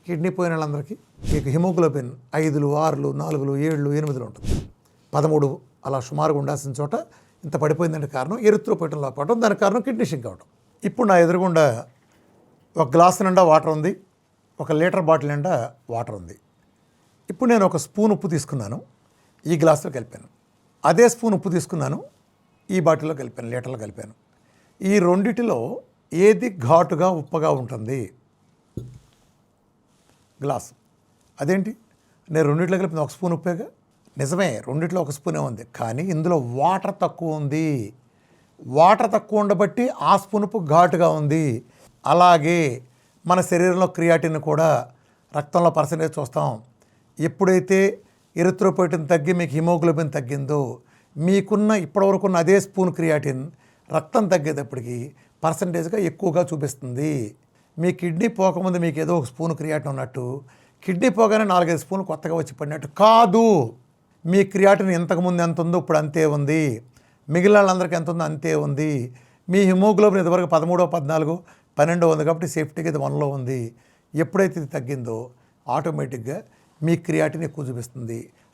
Kidney పోయిన వాళ్ళందరికీ మీకు హిమోగ్లోబిన్ 5, 6, 4, 7, 8 ఉంటుంది. 13 అలా సుమారుగా ఉండాల్సిన చోట ఇంత పడిపోయిందంటే కారణం ఎరిత్రోపోయిటం లోపడం, దానికి కారణం కిడ్నీ షింక్ అవడం. ఇప్పుడు నా ఎదురుగుండా ఒక గ్లాసు నిండా వాటర్ ఉంది, 1 లీటర్ బాటిల్ నిండా వాటర్ ఉంది. ఇప్పుడు నేను 1 స్పూన్ ఉప్పు తీసుకున్నాను, ఈ గ్లాసులో కలిపాను. అదే స్పూన్ ఉప్పు తీసుకున్నాను, ఈ బాటిల్లో కలిపాను, లీటర్లో కలిపాను. ఈ రెండిటిలో ఏది ఘాటుగా ఉప్పగా ఉంటుంది? గ్లాసు. అదేంటి, నేను రెండిట్లో కలిపిన 1 స్పూన్ ఉప్పేగా. నిజమే, రెండిట్లో 1 స్పూనే ఉంది, కానీ ఇందులో వాటర్ తక్కువ ఉంది. వాటర్ తక్కువ ఉండబట్టి ఆ స్పూన్ ఉప్పు ఘాటుగా ఉంది. అలాగే మన శరీరంలో క్రియాటిన్ కూడా రక్తంలో పర్సెంటేజ్ చూస్తాం. ఎప్పుడైతే ఎరిత్రోపోయిటిన్ తగ్గి మీకు హిమోగ్లోబిన్ తగ్గిందో, మీకున్న ఇప్పటివరకున్న అదే స్పూన్ క్రియాటిన్ రక్తం తగ్గేటప్పటికి పర్సంటేజ్గా ఎక్కువగా చూపిస్తుంది. మీ కిడ్నీ పోకముందు మీకు ఏదో 1 స్పూన్ క్రియాటిన్ ఉన్నట్టు, కిడ్నీ పోగానే 4-5 స్పూన్లు కొత్తగా వచ్చి పడినట్టు కాదు. మీ క్రియాటిన్ ఇంతకుముందు ఎంత ఉందో ఇప్పుడు అంతే ఉంది, మిగిలిన వాళ్ళందరికీ ఎంత ఉందో అంతే ఉంది. మీ హిమోగ్లోబిన్ ఇదివరకు 13, 14, 12 ఉంది కాబట్టి సేఫ్టీగా ఇది 1లో ఉంది. ఎప్పుడైతే ఇది తగ్గిందో ఆటోమేటిక్గా మీ క్రియాటిన్ ఎక్కువ చూపిస్తుంది.